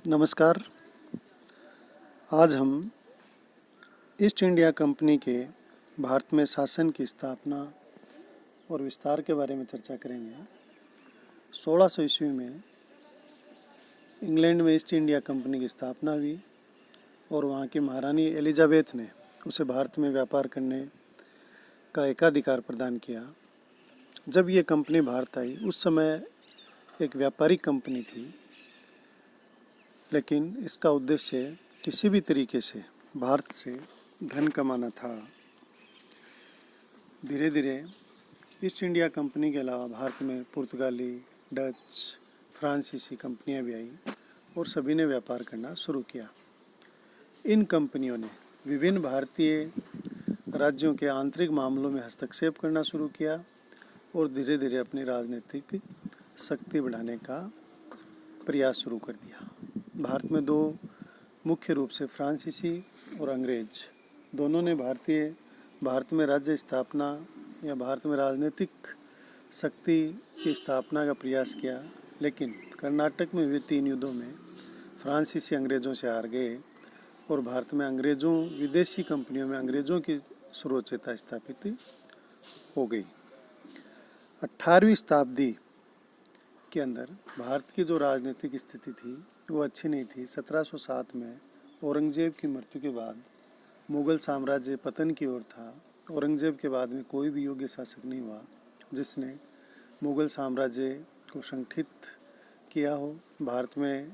नमस्कार। आज हम ईस्ट इंडिया कंपनी के भारत में शासन की स्थापना और विस्तार के बारे में चर्चा करेंगे। 1600 ईस्वी में इंग्लैंड में ईस्ट इंडिया कंपनी की स्थापना हुई और वहाँ की महारानी एलिजाबेथ ने उसे भारत में व्यापार करने का एकाधिकार प्रदान किया। जब ये कंपनी भारत आई उस समय एक व्यापारिक कंपनी थी, लेकिन इसका उद्देश्य किसी भी तरीके से भारत से धन कमाना था। धीरे धीरे ईस्ट इंडिया कंपनी के अलावा भारत में पुर्तगाली, डच, फ्रांसीसी कंपनियां भी आई और सभी ने व्यापार करना शुरू किया। इन कंपनियों ने विभिन्न भारतीय राज्यों के आंतरिक मामलों में हस्तक्षेप करना शुरू किया और धीरे धीरे अपनी राजनीतिक शक्ति बढ़ाने का प्रयास शुरू कर दिया। भारत में दो मुख्य रूप से फ्रांसीसी और अंग्रेज दोनों ने भारत में राज्य स्थापना या भारत में राजनीतिक शक्ति की स्थापना का प्रयास किया, लेकिन कर्नाटक में हुए 3 युद्धों में फ्रांसीसी अंग्रेज़ों से हार गए और भारत में विदेशी कंपनियों में अंग्रेज़ों की सर्वोच्चता स्थापित हो गई। 18वीं शताब्दी के अंदर भारत की जो राजनीतिक स्थिति थी वो अच्छी नहीं थी। 1707 में औरंगजेब की मृत्यु के बाद मुग़ल साम्राज्य पतन की ओर था। औरंगजेब के बाद में कोई भी योग्य शासक नहीं हुआ जिसने मुग़ल साम्राज्य को संगठित किया हो, भारत में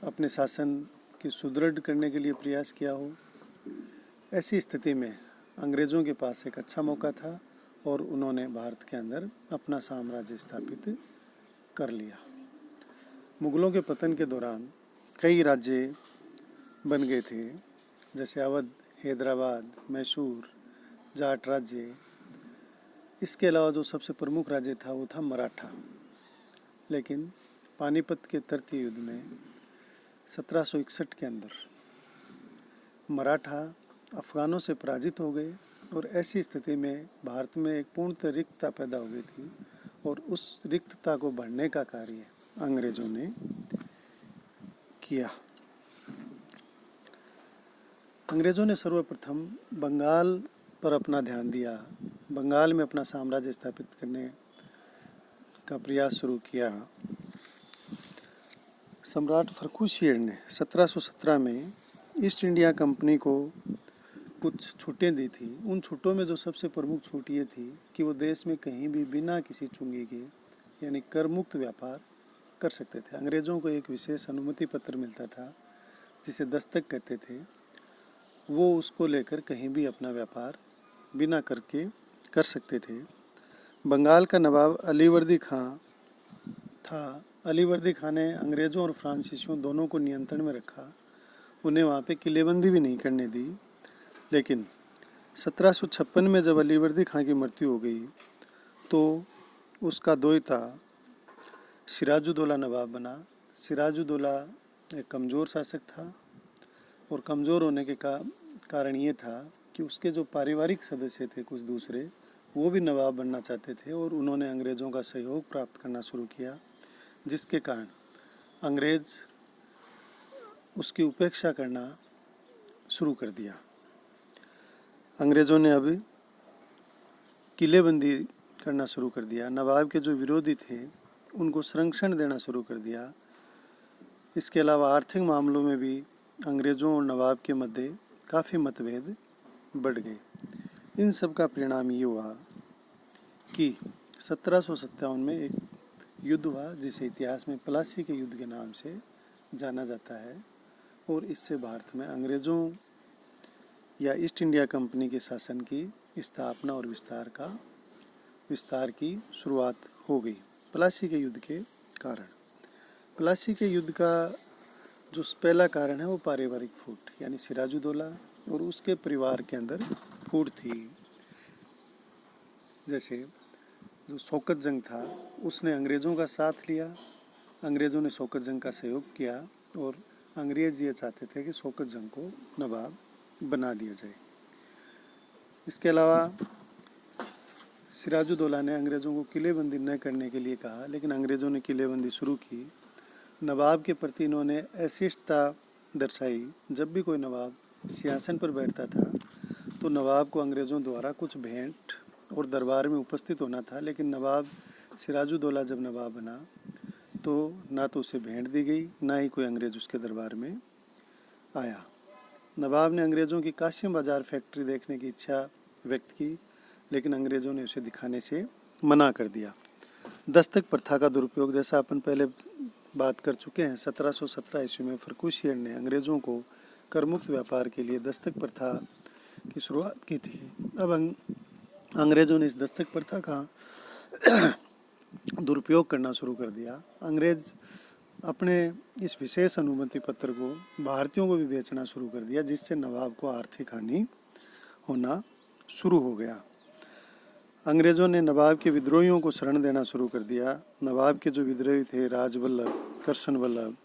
अपने शासन की सुदृढ़ करने के लिए प्रयास किया हो। ऐसी स्थिति में अंग्रेज़ों के पास एक अच्छा मौका था और उन्होंने भारत के अंदर अपना साम्राज्य स्थापित कर लिया। मुग़लों के पतन के दौरान कई राज्य बन गए थे, जैसे अवध, हैदराबाद, मैसूर, जाट राज्य। इसके अलावा जो सबसे प्रमुख राज्य था वो था मराठा। लेकिन पानीपत के तृतीय युद्ध में 1761 के अंदर मराठा अफ़गानों से पराजित हो गए और ऐसी स्थिति में भारत में एक पूर्णतः रिक्तता पैदा हो गई थी और उस रिक्तता को भरने का कार्य अंग्रेज़ों ने किया। अंग्रेज़ों ने सर्वप्रथम बंगाल पर अपना ध्यान दिया। बंगाल में अपना साम्राज्य स्थापित करने का प्रयास शुरू किया। सम्राट फर्रुखशियों ने 1717 में ईस्ट इंडिया कंपनी को कुछ छूटें दी थी। उन छूटों में जो सबसे प्रमुख छूट ये थी कि वो देश में कहीं भी बिना किसी चुंगी के यानी कर मुक्त व्यापार कर सकते थे। अंग्रेज़ों को एक विशेष अनुमति पत्र मिलता था जिसे दस्तक कहते थे। वो उसको लेकर कहीं भी अपना व्यापार बिना कर के कर सकते थे। बंगाल का नवाब अलीवर्दी खां था। अलीवर्दी खां ने अंग्रेज़ों और फ्रांसीसियों दोनों को नियंत्रण में रखा। उन्हें वहाँ पे किलेबंदी भी नहीं करने दी। लेकिन 1756 में जब अलीवर्दी खां की मृत्यु हो गई तो उसका दोहता सिराजुद्दौला नवाब बना। सिराजुद्दौला एक कमज़ोर शासक था और कमज़ोर होने के कारण ये था कि उसके जो पारिवारिक सदस्य थे कुछ दूसरे, वो भी नवाब बनना चाहते थे और उन्होंने अंग्रेज़ों का सहयोग प्राप्त करना शुरू किया, जिसके कारण अंग्रेज़ उसकी उपेक्षा करना शुरू कर दिया। अंग्रेज़ों ने अब किलेबंदी करना शुरू कर दिया। नवाब के जो विरोधी थे उनको संरक्षण देना शुरू कर दिया। इसके अलावा आर्थिक मामलों में भी अंग्रेज़ों और नवाब के मध्य काफ़ी मतभेद बढ़ गए। इन सब का परिणाम ये हुआ कि 1757 में एक युद्ध हुआ जिसे इतिहास में प्लासी के युद्ध के नाम से जाना जाता है और इससे भारत में अंग्रेज़ों या ईस्ट इंडिया कंपनी के शासन की स्थापना और विस्तार की शुरुआत हो गई प्लासी के युद्ध के कारण। प्लासी के युद्ध का जो पहला कारण है वो पारिवारिक फूट यानी सिराजुद्दौला और उसके परिवार के अंदर फूट थी। जैसे जो शौकत जंग था उसने अंग्रेज़ों का साथ लिया, अंग्रेज़ों ने शौकत जंग का सहयोग किया और अंग्रेज़ ये चाहते थे कि शौकत जंग को नवाब बना दिया जाए। इसके अलावा सिराजुद्दौला ने अंग्रेज़ों को किलेबंदी न करने के लिए कहा, लेकिन अंग्रेज़ों ने किलेबंदी शुरू की। नवाब के प्रति इन्होंने अशिष्टता दर्शाई। जब भी कोई नवाब सिंहासन पर बैठता था तो नवाब को अंग्रेज़ों द्वारा कुछ भेंट और दरबार में उपस्थित होना था, लेकिन नवाब सिराजुद्दौला जब नवाब बना तो ना तो उसे भेंट दी गई, ना ही कोई अंग्रेज़ उसके दरबार में आया। नवाब ने अंग्रेज़ों की कासिम बाज़ार फैक्ट्री देखने की इच्छा व्यक्त की, लेकिन अंग्रेज़ों ने उसे दिखाने से मना कर दिया। दस्तक प्रथा का दुरुपयोग, जैसा अपन पहले बात कर चुके हैं, 1717 ईस्वी में फर्रुखियर ने अंग्रेज़ों को करमुक्त व्यापार के लिए दस्तक प्रथा की शुरुआत की थी। अब अंग्रेज़ों ने इस दस्तक प्रथा का दुरुपयोग करना शुरू कर दिया। अंग्रेज़ अपने इस विशेष अनुमति पत्र को भारतीयों को भी बेचना शुरू कर दिया, जिससे नवाब को आर्थिक हानि होना शुरू हो गया। अंग्रेज़ों ने नवाब के विद्रोहियों को शरण देना शुरू कर दिया। नवाब के जो विद्रोही थे, राजवल्लभ, करसन वल्लभ,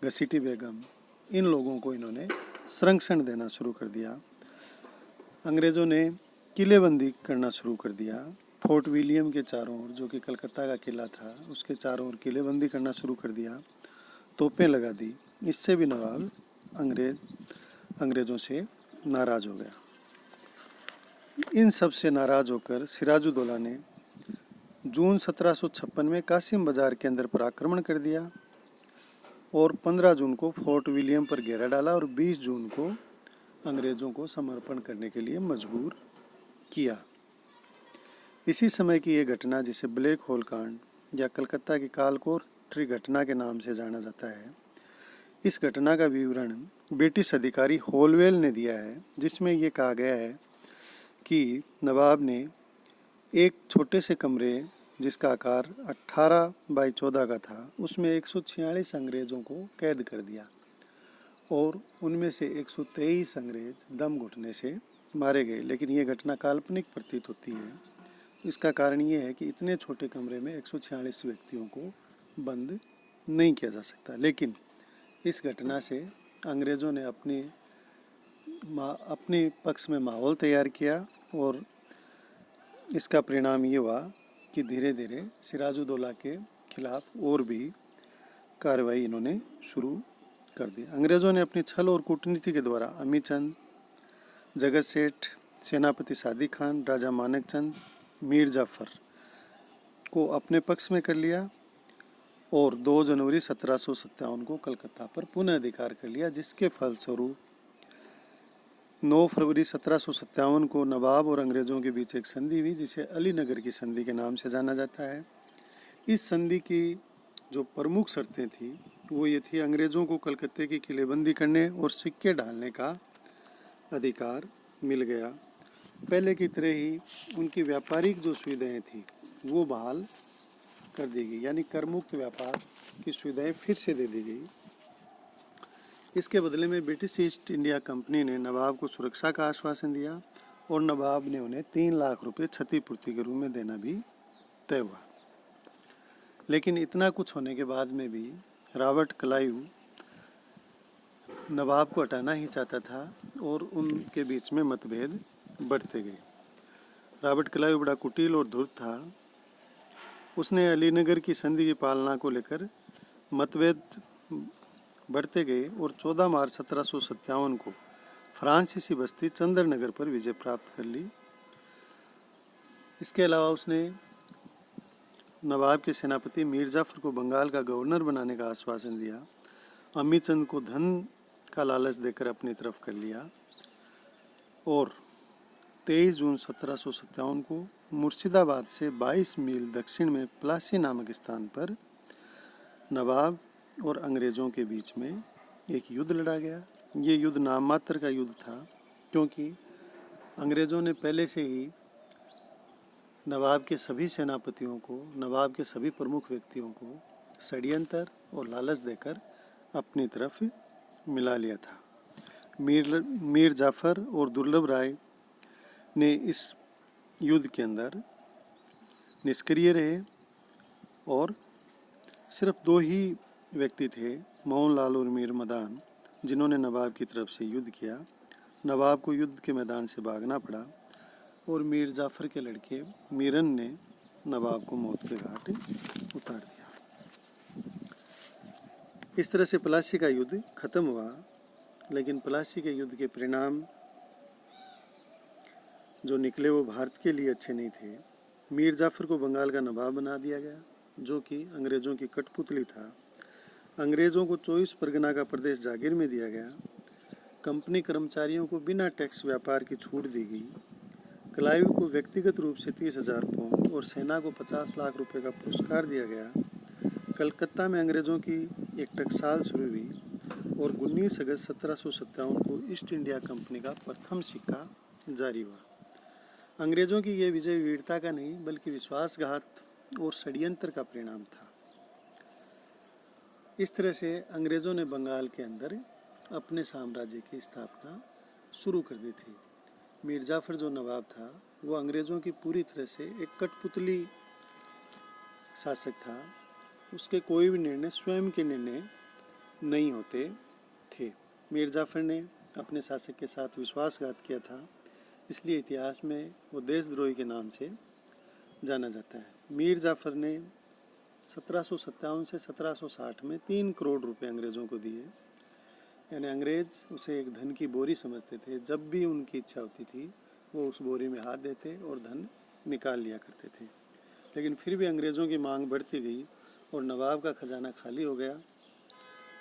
घसीटी बेगम, इन लोगों को इन्होंने संरक्षण देना शुरू कर दिया। अंग्रेज़ों ने किलेबंदी करना शुरू कर दिया। फोर्ट विलियम के चारों ओर, जो कि कलकत्ता का किला था, उसके चारों ओर किलेबंदी करना शुरू कर दिया, तोपें लगा दी। इससे भी नवाब अंग्रेज़ों से नाराज़ हो गया। इन सब से नाराज़ होकर सिराजुद्दौला ने जून 1756 में कासिम बाज़ार के अंदर पर आक्रमण कर दिया और 15 जून को फोर्ट विलियम पर घेरा डाला और 20 जून को अंग्रेज़ों को समर्पण करने के लिए मजबूर किया। इसी समय की ये घटना, जिसे ब्लैक होल कांड या कलकत्ता की कालकोठरी घटना के नाम से जाना जाता है, इस घटना का विवरण ब्रिटिश अधिकारी होलवेल ने दिया है, जिसमें ये कहा गया है कि नवाब ने एक छोटे से कमरे, जिसका आकार 18 बाई 14 का था, उसमें 146 अंग्रेज़ों को कैद कर दिया और उनमें से 123 अंग्रेज दम घुटने से मारे गए। लेकिन ये घटना काल्पनिक प्रतीत होती है। इसका कारण ये है कि इतने छोटे कमरे में 146 व्यक्तियों को बंद नहीं किया जा सकता। लेकिन इस घटना से अंग्रेज़ों ने अपने पक्ष में माहौल तैयार किया और इसका परिणाम ये हुआ कि धीरे धीरे सिराजुद्दौला के खिलाफ और भी कार्रवाई इन्होंने शुरू कर दी। अंग्रेज़ों ने अपनी छल और कूटनीति के द्वारा अमीचंद, जगत सेठ, सेनापति सादिक खान, राजा मानेकचंद, मीर जाफ़र को अपने पक्ष में कर लिया और 2 जनवरी 1757 को कलकत्ता पर पुनः अधिकार कर लिया, जिसके फलस्वरूप 9 फरवरी 1757 को नवाब और अंग्रेज़ों के बीच एक संधि हुई, जिसे अलीनगर की संधि के नाम से जाना जाता है। इस संधि की जो प्रमुख शर्तें थी वो ये थी, अंग्रेज़ों को कलकत्ते की किलेबंदी करने और सिक्के डालने का अधिकार मिल गया। पहले की तरह ही उनकी व्यापारिक जो सुविधाएं थी वो बहाल कर दी गई, यानी करमुक्त व्यापार की सुविधाएं फिर से दे दी गई। इसके बदले में ब्रिटिश ईस्ट इंडिया कंपनी ने नवाब को सुरक्षा का आश्वासन दिया और नवाब ने उन्हें 3 लाख रुपए क्षतिपूर्ति के रूप में देना भी तय हुआ। लेकिन इतना कुछ होने के बाद में भी रॉबर्ट क्लाइव नवाब को हटाना ही चाहता था और उनके बीच में मतभेद बढ़ते गए। रॉबर्ट क्लाइव बड़ा कुटिल और धूर्त था। उसने अलीनगर की संधि की पालना को लेकर मतभेद बढ़ते गए और 14 मार्च 1757 को फ्रांसीसी बस्ती चंद्रनगर पर विजय प्राप्त कर ली। इसके अलावा उसने नवाब के सेनापति मीर जाफ़र को बंगाल का गवर्नर बनाने का आश्वासन दिया। अमीचंद को धन का लालच देकर अपनी तरफ कर लिया और 23 जून 1757 को मुर्शिदाबाद से 22 मील दक्षिण में प्लासी नामक स्थान पर नवाब और अंग्रेज़ों के बीच में एक युद्ध लड़ा गया। ये युद्ध नाम मात्र का युद्ध था, क्योंकि अंग्रेज़ों ने पहले से ही नवाब के सभी सेनापतियों को, नवाब के सभी प्रमुख व्यक्तियों को षड्यंत्र और लालच देकर अपनी तरफ मिला लिया था। मीर जाफ़र और दुर्लभ राय ने इस युद्ध के अंदर निष्क्रिय रहे और सिर्फ 2 ही व्यक्ति थे, मोहनलाल और मीर मदान, जिन्होंने नवाब की तरफ से युद्ध किया। नवाब को युद्ध के मैदान से भागना पड़ा और मीर जाफ़र के लड़के मीरन ने नवाब को मौत के घाट उतार दिया। इस तरह से प्लासी का युद्ध खत्म हुआ, लेकिन प्लासी के युद्ध के परिणाम जो निकले वो भारत के लिए अच्छे नहीं थे। मीर जाफ़र को बंगाल का नवाब बना दिया गया, जो कि अंग्रेज़ों की कठपुतली था। अंग्रेज़ों को 24 परगना का प्रदेश जागीर में दिया गया। कंपनी कर्मचारियों को बिना टैक्स व्यापार की छूट दी गई। क्लाइव को व्यक्तिगत रूप से 30,000 पाउंड और सेना को 50 लाख रुपए का पुरस्कार दिया गया। कलकत्ता में अंग्रेज़ों की एक टकसाल शुरू हुई और 19 अगस्त 1757 को ईस्ट इंडिया कंपनी का प्रथम सिक्का जारी हुआ। अंग्रेज़ों की यह विजय वीरता का नहीं बल्कि विश्वासघात और षड्यंत्र का परिणाम था। इस तरह से अंग्रेज़ों ने बंगाल के अंदर अपने साम्राज्य की स्थापना शुरू कर दी थी। मीर जाफ़र जो नवाब था वो अंग्रेज़ों की पूरी तरह से एक कठपुतली शासक था। उसके कोई भी निर्णय स्वयं के निर्णय नहीं होते थे। मीर जाफ़र ने अपने शासक के साथ विश्वासघात किया था, इसलिए इतिहास में वो देशद्रोही के नाम से जाना जाता है। मीर जाफ़र ने 1757 से 1760 में 3 करोड़ रुपए अंग्रेज़ों को दिए। यानी अंग्रेज़ उसे एक धन की बोरी समझते थे। जब भी उनकी इच्छा होती थी वो उस बोरी में हाथ देते और धन निकाल लिया करते थे। लेकिन फिर भी अंग्रेज़ों की मांग बढ़ती गई और नवाब का खजाना खाली हो गया।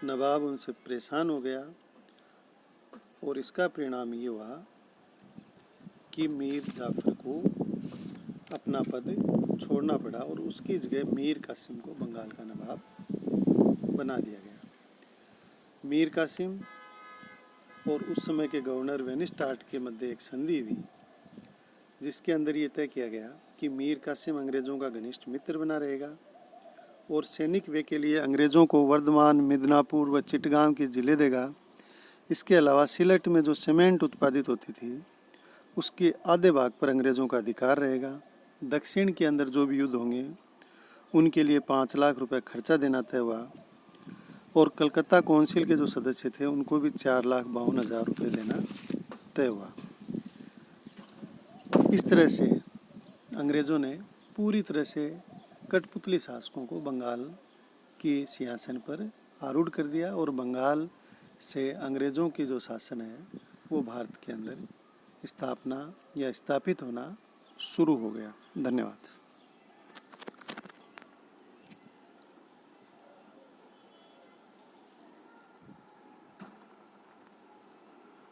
नवाब उनसे परेशान हो गया और इसका परिणाम ये हुआ कि मीर जाफ़र को अपना पद छोड़ना पड़ा और उसकी जगह मीर कासिम को बंगाल का नवाब बना दिया गया। मीर कासिम और उस समय के गवर्नर वेनिस्टार्ट के मध्य एक संधि हुई, जिसके अंदर ये तय किया गया कि मीर कासिम अंग्रेज़ों का घनिष्ठ मित्र बना रहेगा और सैनिक व्यय के लिए अंग्रेज़ों को वर्धमान, मिदनापुर व चिटगांव के जिले देगा। इसके अलावा सिलट में जो सीमेंट उत्पादित होती थी उसके आधे भाग पर अंग्रेज़ों का अधिकार रहेगा। दक्षिण के अंदर जो भी युद्ध होंगे उनके लिए 5 लाख रुपए खर्चा देना तय हुआ और कलकत्ता काउंसिल के जो सदस्य थे उनको भी 4,52,000 रुपये देना तय हुआ। इस तरह से अंग्रेज़ों ने पूरी तरह से कठपुतली शासकों को बंगाल की सिंहासन पर आरूढ़ कर दिया और बंगाल से अंग्रेज़ों की जो शासन है वो भारत के अंदर स्थापना या स्थापित होना शुरू हो गया। धन्यवाद।